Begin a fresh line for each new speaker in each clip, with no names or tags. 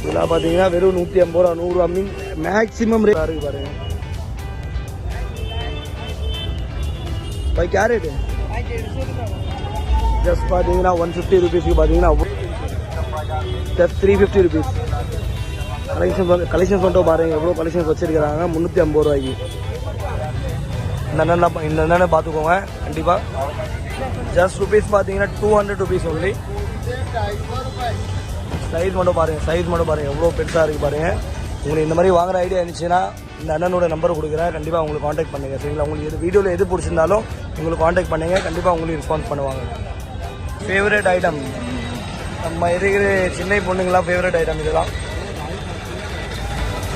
இதெல்லாம் பார்த்தீங்கன்னா வெறும் 150 ரூபா 100 ரூபா மீன் மேக்ஸிமம் ரேட் இருக்குது பாருங்க. பை கேரட் ஜஸ்ட் பார்த்தீங்கன்னா 150 ருபீஸ்க்கு பார்த்தீங்கன்னா ஜஸ்ட் 350 ருபீஸ். கலெக்ஷன்ஸ் மட்டும் பாருங்கள் எவ்வளோ கலெக்ஷன்ஸ் வச்சுருக்கிறாங்க. 350 ரூபாய்க்கு இந்த என்னென்ன பார்த்துக்கோங்க கண்டிப்பாக. ஜஸ்ட் ருபீஸ் பார்த்தீங்கன்னா 200 ருபீஸ் ஒன்லி. சைஸ் மட்டும் பாருங்கள் எவ்வளோ பெருசாக இருக்குது பாருங்கள். உங்களுக்கு இந்த மாதிரி வாங்குற ஐடியா இருந்துச்சுன்னா இந்த அண்ணனோட நம்பர் கொடுக்குறேன், கண்டிப்பாக உங்களுக்கு காண்டாக்ட் பண்ணுங்கள் சரிங்களா. உங்களுக்கு எது வீடியோவில் எது பிடிச்சிருந்தாலும் உங்களுக்கு காண்டாக்ட் பண்ணுங்கள், கண்டிப்பாக உங்களுக்கு ரெஸ்பான்ஸ் பண்ணுவாங்க. ஃபேவரட் ஐட்டம் நம்ம இருக்கிற சின்ன பொண்ணுங்களாம் ஃபேவரட் ஐட்டம் இதெல்லாம்.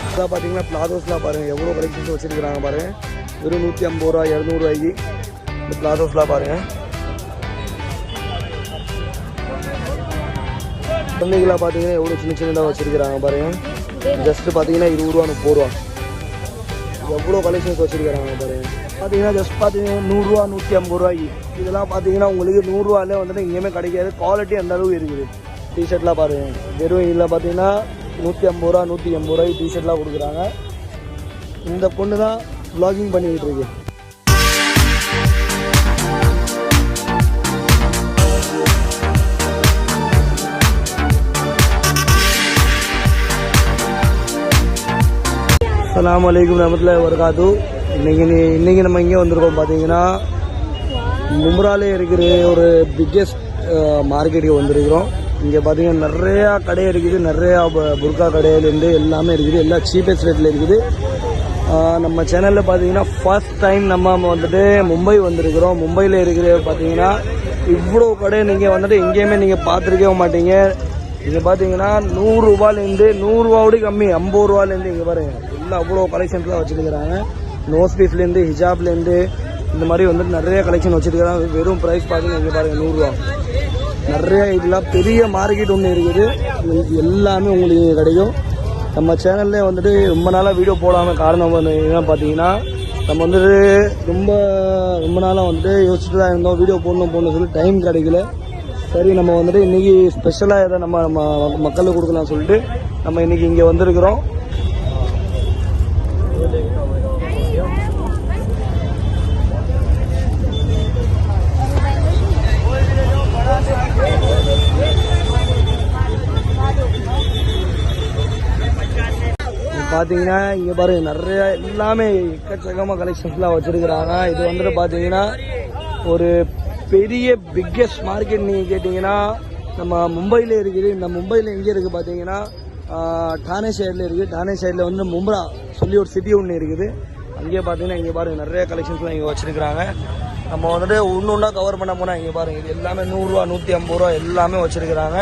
இதெல்லாம் பார்த்தீங்கன்னா பிளாசோஸ்லாம் பாருங்கள் எவ்வளோ கலெக்ஷன்ஸ் வச்சுருக்கிறாங்க பாருங்கள். வெறும் 150 ரூபா 200 ரூபாய்க்கு இந்த பிளாசோஸ்லாம் பாருங்கள். குழந்தைகளாக பார்த்தீங்கன்னா எவ்வளோ சின்னதாக வச்சுருக்கிறாங்க பாருங்கள். ஜஸ்ட்டு பார்த்தீங்கன்னா 20 ரூபா 30 ரூபா எவ்வளோ கலெக்ஷன்ஸ் வச்சுருக்கிறாங்க பாருங்கள். பார்த்தீங்கன்னா ஜஸ்ட் பார்த்தீங்கன்னா 100 ரூபா 150 ரூபாய்க்கு இதெல்லாம் பார்த்தீங்கன்னா உங்களுக்கு 100 ரூபாயிலே வந்துட்டு எங்கேயுமே கிடைக்காது. குவாலிட்டி அந்த அளவுக்கு இருக்குது. டிஷர்ட்லாம் பாருங்கள் வெறும் இதில் பார்த்தீங்கன்னா 150 ரூபா 180 ரூபாய்க்கு டிஷர்ட்லாம் கொடுக்குறாங்க. இந்த பொண்ணு தான் வ்ளாகிங் பண்ணிக்கிட்டு இருக்கு. அஸ்ஸலாமு அலைக்கும் வரஹ்மத்துல்லாஹி வபரகாத்துஹு. இன்றைக்கி நம்ம இங்கே வந்திருக்கோம் பார்த்தீங்கன்னா மும்ராலே இருக்கிற ஒரு பிக்கெஸ்ட் மார்க்கெட்டுக்கு வந்திருக்கிறோம். இங்கே பார்த்தீங்கன்னா நிறையா கடை இருக்குது. நிறையா புர்கா கடையிலேருந்து எல்லாமே இருக்குது. எல்லாம் சீப்பஸ்ட் ரேட்டில் இருக்குது. நம்ம சேனலில் பார்த்தீங்கன்னா ஃபர்ஸ்ட் டைம் நம்ம வந்துட்டு மும்பை வந்திருக்கிறோம். மும்பையில் இருக்கிற பார்த்தீங்கன்னா இவ்வளோ கடை நீங்கள் வந்துட்டு எங்கேயுமே நீங்கள் பார்த்துருக்கவே மாட்டீங்க. இங்கே பார்த்தீங்கன்னா 100 ரூபாயிலேருந்து 100 ரூபாவோட கம்மி 50 ரூபாயிலேருந்து இங்கே பாருங்கள் எல்லாம் அவ்வளோ கலெக்ஷன்ஸ்லாம் வச்சுருக்கிறாங்க. நோஸ் பீஸ்லேருந்து ஹிஜாப்லேருந்து இந்த மாதிரி வந்துட்டு நிறைய கலெக்ஷன் வச்சுருக்கிறாங்க. வெறும் ப்ரைஸ் பார்த்தீங்கன்னா இங்கே பாருங்கள் 100 ரூபா. நிறைய இதெல்லாம் பெரிய மார்க்கெட் ஒன்று இருக்குது. எல்லாமே உங்களுக்கு கிடைக்கும். நம்ம சேனல்லே வந்துட்டு ரொம்ப நாளாக வீடியோ போடாமல் காரணம் வந்து என்ன பார்த்தீங்கன்னா நம்ம வந்துட்டு ரொம்ப நாளாக வந்துட்டு யோசிச்சுட்டு தான் இருந்தோம் வீடியோ போடணும்னு சொல்லி டைம் கிடைக்கல. சரி நம்ம வந்துட்டு இன்றைக்கி ஸ்பெஷலாக எதை நம்ம மக்களுக்கு கொடுக்கலாம்னு சொல்லிட்டு நம்ம இன்றைக்கி இங்கே வந்திருக்கிறோம். பார்த்தீங்கன்னா இங்கே பாருங்க நிறைய எல்லாமே எக்கச்சக்கமாக கலெக்ஷன்ஸ்லாம் வச்சுருக்கிறாங்க. இது வந்துட்டு பார்த்தீங்கன்னா ஒரு பெரிய பிக்கெஸ்ட் மார்க்கெட். நீங்கள் கேட்டிங்கன்னா நம்ம மும்பையில் இருக்குது. இந்த மும்பையில் எங்கே இருக்குது பார்த்தீங்கன்னா டானே சைடில் இருக்குது. டானே சைடில் வந்து மும்ரா சொல்லி ஒரு சிட்டி ஒன்று இருக்குது. அங்கேயே பார்த்தீங்கன்னா இங்கே பாருங்கள் நிறைய கலெக்ஷன்ஸ்லாம் இங்கே வச்சுருக்கிறாங்க. நம்ம வந்துட்டு ஒன்று கவர் பண்ண போனால் இங்கே பாருங்கள் இது எல்லாமே 100 ரூபா 150 ரூபா எல்லாமே வச்சுருக்கிறாங்க.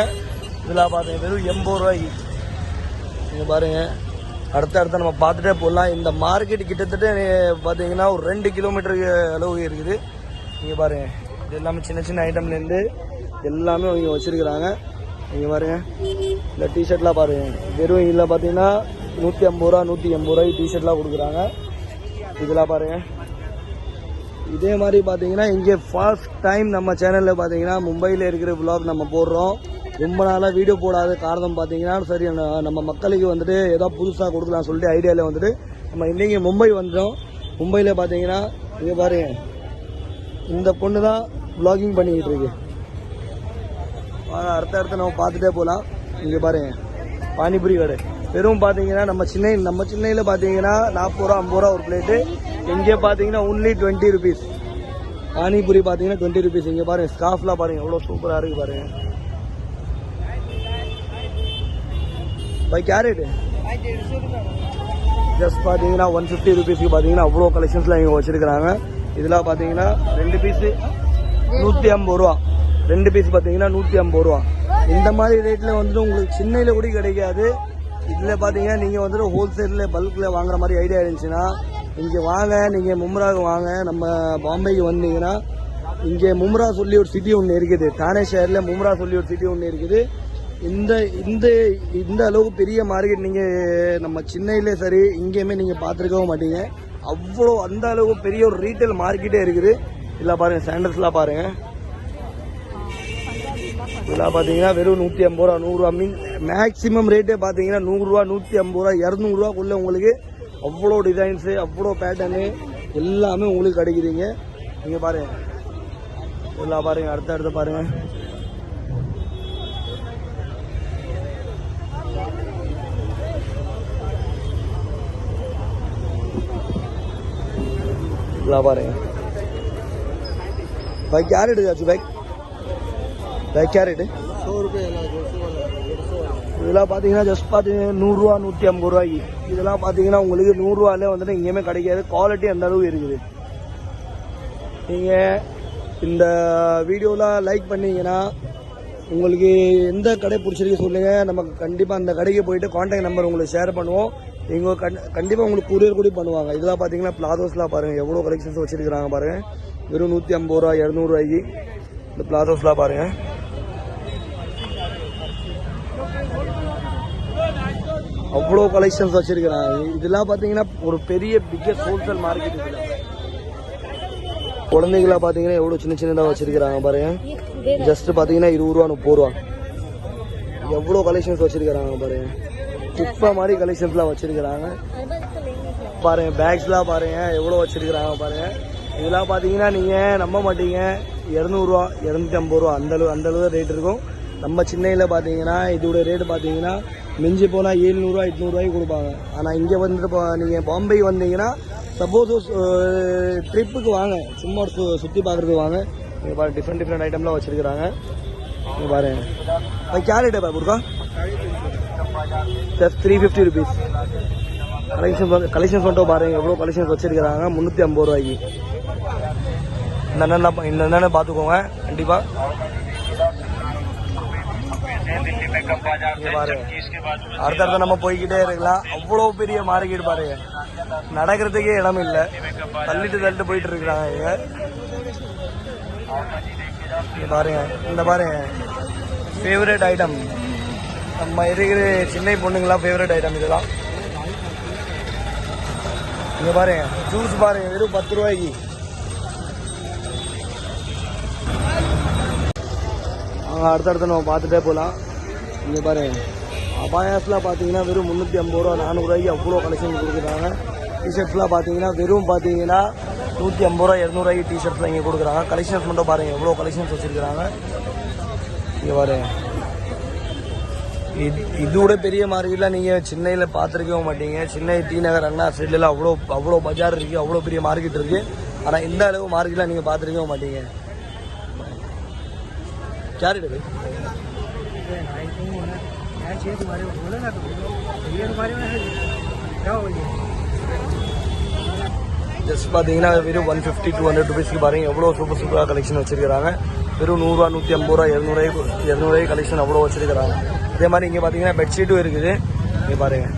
இதெல்லாம் பார்த்தீங்கன்னா வெறும் 80 ரூபாய்க்கு இங்கே பாருங்கள். அடுத்த நம்ம பார்த்துட்டே போடலாம். இந்த மார்க்கெட் கிட்டத்தட்ட பார்த்தீங்கன்னா ஒரு 2 கிலோமீட்டருக்கு அளவு இருக்குது. இங்கே பாருங்கள் இது எல்லாமே சின்ன ஐட்டம்லேருந்து எல்லாமே இங்கே வச்சுருக்கிறாங்க. இங்கே பாருங்கள் இந்த டிஷர்ட்லாம் பாருங்கள் வெறும் இதில் பார்த்தீங்கன்னா 150 ரூபா 180 ரூபாய்க்கு டிஷர்ட்லாம் கொடுக்குறாங்க. இதெல்லாம் பாருங்கள். இதே மாதிரி பார்த்தீங்கன்னா இங்கே ஃபர்ஸ்ட் டைம் நம்ம சேனலில் பார்த்தீங்கன்னா மும்பையில் இருக்கிற விலாக் நம்ம போடுறோம். ரொம்ப நாளாக வீடியோ போடாத காரணம் பார்த்தீங்கன்னா சரி நம்ம மக்களுக்கு வந்துட்டு ஏதோ புதுசாக கொடுக்கலாம்னு சொல்லிட்டு ஐடியாவில் வந்துட்டு நம்ம இன்றைக்கி மும்பை வந்தோம். மும்பையில் பார்த்தீங்கன்னா இங்கே பாருங்கள் இந்த பொண்ணு தான் வ்ளாகிங் பண்ணிக்கிட்டு இருக்கு. அடுத்த நம்ம பார்த்துட்டே போகலாம். இங்கே பாருங்கள் பானிபூரி கடை வெறும் பார்த்தீங்கன்னா நம்ம சென்னையில் பார்த்தீங்கன்னா 40 ரூபா 50 ரூபா ஒரு பிளேட்டு. இங்கே பார்த்தீங்கன்னா ஒன்லி 20 ருபீஸ். பானிபூரி பார்த்தீங்கன்னா 20 ருபீஸ். இங்கே பாருங்கள் ஸ்கார்ஃப்லாம் பாருங்கள் எவ்வளோ சூப்பராக இருக்குது பாருங்கள். பை கேரட் ஜஸ்ட் பார்த்தீங்கன்னா 150 ருபீஸ்க்கு பார்த்தீங்கன்னா அவ்வளோ கலெக்ஷன்ஸ்லாம் இங்கே வச்சுருக்கிறாங்க. இதெல்லாம் பார்த்தீங்கன்னா 2 பீஸு 150 ரூபா. 2 பீஸ் பார்த்தீங்கன்னா 150 ரூபா. இந்த மாதிரி ரேட்டில் வந்துட்டு உங்களுக்கு சென்னையில் கூட கிடைக்காது. இதில் பார்த்தீங்கன்னா நீங்கள் வந்துட்டு ஹோல்சேலில் பல்கில் வாங்குற மாதிரி ஐடியா இருந்துச்சுன்னா இங்கே வாங்க. நீங்கள் மும்ராவுக்கு வாங்க. நம்ம பாம்பேக்கு வந்தீங்கன்னா இங்கே மும்ரா சொல்லி ஒரு சிட்டி ஒன்று இருக்குது. டானே ஷஹரில் மும்ரா சொல்லி ஒரு சிட்டி ஒன்று இருக்குது. இந்த அளவுக்கு பெரிய மார்க்கெட் நீங்கள் நம்ம சென்னையிலே சரி இங்கேயுமே நீங்கள் பார்த்துருக்கவும் மாட்டீங்க. அவ்வளோ அந்த அளவுக்கு பெரிய ஒரு ரீட்டைல் மார்க்கெட்டே இருக்குது. இல்லை பாருங்கள் சாண்டல்ஸ்லாம் பாருங்கள் இதெல்லாம் பார்த்தீங்கன்னா வெறும் 150 ரூபா 100 ரூபா மீன் மேக்ஸிமம் ரேட்டே பார்த்தீங்கன்னா 100 ரூபா 150 ரூபா 200 ரூபாக்குள்ள உங்களுக்கு அவ்வளோ டிசைன்ஸு அவ்வளோ பேட்டர்னு எல்லாமே உங்களுக்கு கிடைக்குதுங்க. நீங்கள் பாருங்க இதெல்லாம் பாருங்க அடுத்த பாருங்க. இதெல்லாம் பாருங்க भाई क्या रेट है चाचू भाई क्या रेट है?
100 रुपये
இதெல்லாம் பார்த்தீங்கன்னா ஜஸ்ட் பார்த்தீங்கன்னா 100 ரூபா 150 ரூபாய்க்கு. இதெல்லாம் பார்த்தீங்கன்னா உங்களுக்கு 100 ரூபாயிலே வந்துட்டு எங்கேயுமே கிடைக்காது. குவாலிட்டி அந்த அளவுக்கு இருக்குது. நீங்கள் இந்த வீடியோவில் லைக் பண்ணீங்கன்னா உங்களுக்கு எந்த கடை பிடிச்சிருக்கு சொல்லுங்கள். நம்ம கண்டிப்பாக அந்த கடைக்கு போயிட்டு கான்டாக்ட் நம்பர் உங்களுக்கு ஷேர் பண்ணுவோம். எங்கள் கண்டிப்பாக உங்களுக்கு கொரியர் கூட பண்ணுவாங்க. இதெல்லாம் பார்த்தீங்கன்னா பிளாசோஸ்லாம் பாருங்கள் எவ்வளோ கலெக்ஷன்ஸ் வச்சுருக்கிறாங்க பாருங்கள். வெறும் 150 ரூபா 200 ரூபாய்க்கு இந்த பிளாசோஸ்லாம் பாருங்கள். அவ்வளோ கலெக்ஷன்ஸ் வச்சுருக்கிறாங்க. இதெல்லாம் பார்த்தீங்கன்னா ஒரு பெரிய பிக்கஸ்ட் ஹோல்சேல் மார்க்கெட். இதில் குழந்தைகளாக பார்த்தீங்கன்னா எவ்வளோ சின்னதாக வச்சுருக்கிறாங்க பாருங்கள். ஜஸ்ட் பார்த்தீங்கன்னா 20 ரூபா 30 ரூபா எவ்வளோ கலெக்ஷன்ஸ் வச்சுருக்கிறாங்க பாருங்கள். குப்பை மாதிரி கலெக்ஷன்ஸ்லாம் வச்சுருக்கிறாங்க பாருங்கள். பேக்ஸ்லாம் பாருங்கள் எவ்வளோ வச்சுருக்கிறாங்க பாருங்கள். இதெல்லாம் பார்த்தீங்கன்னா நீங்கள் நம்ப மாட்டீங்க 200 ரூபா 250 ரூபா அந்தளவு ரேட் இருக்கும். நம்ம சென்னையில் பார்த்தீங்கன்னா இதோட ரேட்டு பார்த்தீங்கன்னா மிஞ்சி போனால் 700 ரூபா 800 ரூபாய்க்கு கொடுப்பாங்க. ஆனால் இங்கே வந்துட்டு நீங்கள் பாம்பே வந்தீங்கன்னா சப்போஸ் ட்ரிப்புக்கு வாங்க, சும்மா சுற்றி பார்க்குறதுக்கு வாங்க. நீங்கள் பாருங்கள் டிஃப்ரெண்ட் ஐட்டம்லாம் வச்சுருக்கிறாங்க. நீங்கள் பாருங்கள் क्या रेट है भाई बुर्का? Just 350 rupees. கலெக்ஷன்ஸ் மட்டும் பாருங்கள் எவ்வளோ கலெக்ஷன்ஸ் வச்சுருக்கிறாங்க. 350 ரூபாய்க்கு இந்த என்னென்ன பார்த்துக்கோங்க கண்டிப்பாக. அடுத்தடுத்த நம்ம போய்கிட்டே இருக்கலாம். அவ்வளோ பெரிய மார்க்கெட் பாருங்க. நடக்கிறதுக்கே இடம் இல்லை. தள்ளிட்டு போயிட்டு இருக்கிறாங்க இங்க பாருங்க. இந்த பாருங்க ஃபேவரட் ஐட்டம் நம்ம இருக்கிற சின்ன பொண்ணுங்களாம் ஃபேவரட் ஐட்டம் இதெல்லாம். இங்க பாருங்க ஜூஸ் பாருங்க வெறும் 10 ரூபாய்க்கு. அடுத்தடுத்து நம்ம பார்த்துட்டே போகலாம். இங்கே பாருங்க அபாயாஸ்லாம் பார்த்தீங்கன்னா வெறும் 350 ரூபா 400 ரூபாய்க்கு அவ்வளோ கலெக்ஷன் கொடுக்குறாங்க. டிஷர்ட்ஸ்லாம் பார்த்தீங்கன்னா வெறும் பார்த்தீங்கன்னா 150 ரூபா 200 ரூபாய்க்கு டிஷர்ட்ஸ்லாம் இங்கே கொடுக்குறாங்க. கலெக்ஷன்ஸ் மட்டும் பாருங்கள் எவ்வளோ கலெக்ஷன்ஸ் வச்சுருக்கிறாங்க. இங்கே பாருங்க இதோட பெரிய மார்க்கெட்லாம் நீங்கள் சென்னையில் பார்த்துருக்கவே மாட்டீங்க. சென்னை டி நகர் அண்ணா சைட்லாம் அவ்வளோ பஜார் இருக்குது, அவ்வளோ பெரிய மார்க்கெட் இருக்குது. ஆனால் இந்த அளவு மார்க்கெட்லாம் நீங்கள் பார்த்துருக்கவே மாட்டீங்க. கேரட் ஜஸ்ட் பார்த்தீங்கன்னா வெறும் 150-200 ருபீஸ்க்கு பாருங்கள் எவ்வளோ சூப்பராக கலெக்ஷன் வச்சுருக்கிறாங்க. வெறும் 100 ரூபா 150 ரூபா 200 ரூபாய்க்கு கலெக்ஷன் அவ்வளோ வச்சுருக்கிறாங்க. இதே மாதிரி இங்கே பார்த்தீங்கன்னா பெட்ஷீட்டும் இருக்குது. இங்கே பாருங்கள்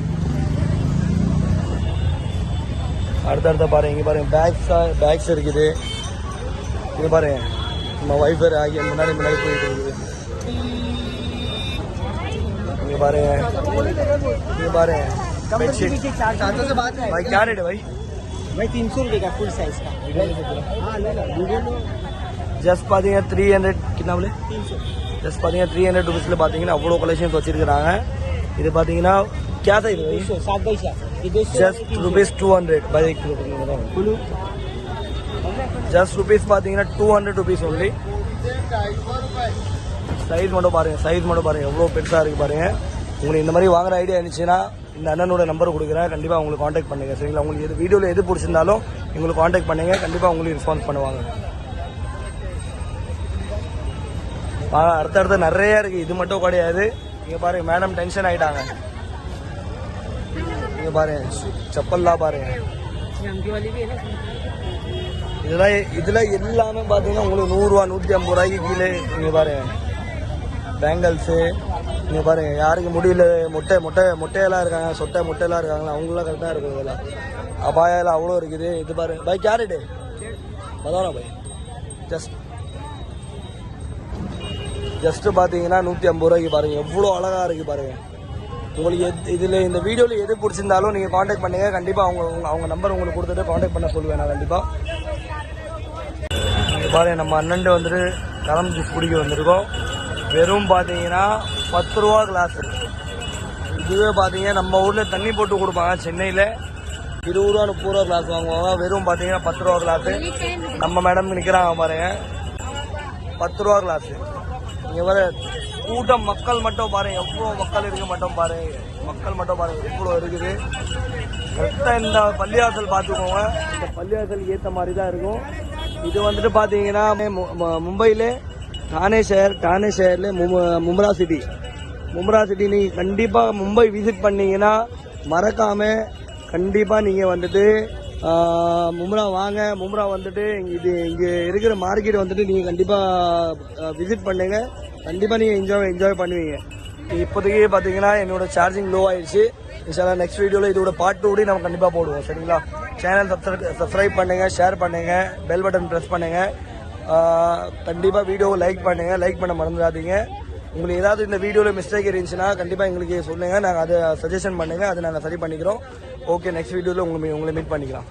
அடுத்த பாருங்கள். இங்கே பாருங்கள் பேக்ஸ் இருக்குது. இங்கே பாருங்கள் நம்ம வைஃபர் ஆகி முன்னாடி போயிட்டு இருக்குது. இங்கே பாருங்க बेडशीट भाई क्या रेट है भाई?
भाई 300 रुपये का फुल साइज का.
ஜஸ்ட் பார்த்தீங்கன்னா 300 கிட்ட बोले 300. ஜஸ்ட் பார்த்தீங்கன்னா 300 ருபீஸில் பார்த்தீங்கன்னா அவ்வளோ கலெக்ஷன்ஸ் வச்சுருக்கிறாங்க. இது பார்த்தீங்கன்னா क्या था ये
7 by 7
just rupees 200 by just rupees பார்த்தீங்கன்னா 200 ருபீஸ் ஒன்லி. சைஸ் மட்டும் பாருங்கள் எவ்வளோ பெருசாக இருக்குது பாருங்கள். உங்களுக்கு இந்த மாதிரி வாங்குற ஐடியா இருந்துச்சுன்னா இந்த அண்ணனோட நம்பர் கொடுக்குறேன். கண்டிப்பாக உங்களுக்கு காண்டாக்ட் பண்ணுங்கள் சரிங்களா. உங்களுக்கு எது வீடியோவில் எது பிடிச்சிருந்தாலும் எங்களுக்கு காண்டாக்ட் பண்ணுங்கள். கண்டிப்பாக உங்களுக்கு ரெஸ்பான்ஸ் பண்ணுவாங்க. அடுத்தடுத்து நிறைய இருக்குது. இது மட்டும் கிடையாது. இங்கே பாருங்கள் மேடம் டென்ஷன் ஆகிட்டாங்க. இங்கே பாருங்கள் செப்பல்லாம் பாருங்கள். இதெல்லாம் எல்லாமே பார்த்தீங்கன்னா உங்களுக்கு 100 ரூபா 150 ரூபாய்க்கு கீழே. இங்கே பாருங்கள் பேங்கிள்ஸு. இங்கே பாருங்கள் யாருக்கு முடியல மொட்டையெல்லாம் இருக்காங்க, மொட்டையெல்லாம் இருக்காங்களா அவங்களாம் கரெக்டாக இருக்கும். இதெல்லாம் அபாயெல்லாம் அவ்வளோ இருக்குது. இது பாருங்க பாய் கேரட்டு பதானா பாய் ஜஸ்ட்டு பார்த்தீங்கன்னா 150 ரூபாய்க்கு பாருங்கள் எவ்வளோ அழகாக இருக்குது பாருங்கள். உங்களுக்கு இதில் இந்த வீடியோவில் எது பிடிச்சிருந்தாலும் நீங்கள் காண்டாக்ட் பண்ணுங்கள். கண்டிப்பாக அவங்க நம்பர் உங்களுக்கு கொடுத்துட்டு காண்டாக்ட் பண்ண சொல்லுவேன் நான் கண்டிப்பாக. பாருங்கள் நம்ம அண்ணன்ட்டு வந்துட்டு கலம் ஜூஸ் குடிக்க வந்திருக்கோம். வெறும் பார்த்தீங்கன்னா 10 ரூபா கிளாஸ். இதுவே பார்த்தீங்கன்னா நம்ம ஊரில் தண்ணி போட்டு கொடுப்பாங்க, சென்னையில் 20 ரூபா 30 ரூபா கிளாஸ் வாங்குவாங்க. வெறும் பார்த்தீங்கன்னா 10 ரூபா கிளாஸு. நம்ம மேடம் நிற்கிறாங்க பாருங்க, 10 ரூபா கிளாஸு. இங்கே வர கூட்டம் மக்கள் மட்டும் பாருங்க, எவ்வளோ மக்கள் இருக்க மட்டும் பாருங்க, மக்கள் மட்டும் பாருங்க எவ்வளோ இருக்குது. கரெக்டாக இந்த பள்ளிவாசல் பார்த்துக்கோங்க, இந்த பள்ளிவாசல் ஏற்ற மாதிரி தான் இருக்கும். இது வந்துட்டு பார்த்தீங்கன்னா மும்பையில் ठाणे शहर मुमरा सिटी நீங்கள் கண்டிப்பாக மும்பை விசிட் பண்ணீங்கன்னா மறக்காமல் கண்டிப்பாக நீங்கள் வந்துட்டு மும்ரா வாங்க. மும்ரா வந்துட்டு இங்கே இருக்கிற மார்க்கெட் வந்துட்டு நீங்கள் கண்டிப்பாக விசிட் பண்ணுங்க. கண்டிப்பாக நீங்கள் என்ஜாய் பண்ணுவீங்க. இப்போதைக்கு பார்த்தீங்கன்னா என்னோட சார்ஜிங் லோ ஆயிடுச்சு. இன்ஷால்லா நெக்ஸ்ட் வீடியோவில் இதோட பார்ட் 2 நம்ம கண்டிப்பாக போடுவோம். சரிங்களா? சேனல் சப்ஸ்கிரைப் பண்ணுங்கள், ஷேர் பண்ணுங்கள், பெல் பட்டன் ப்ரெஸ் பண்ணுங்கள். கண்டிப்பாக வீடியோவை லைக் பண்ணுங்கள், லைக் பண்ண மறந்துடாதீங்க. உங்களுக்கு ஏதாவது இந்த வீடியோவில் மிஸ்டேக் இருந்துச்சுன்னா கண்டிப்பாக எங்களுக்கு சொல்லுங்கள், நாங்கள் அதை சஜஷன் பண்ணுங்கள், அதை நாங்கள் சரி பண்ணிக்கிறோம். ஓகே, நெக்ஸ்ட் வீடியோவில் உங்களை மீட் பண்ணிக்கலாம்.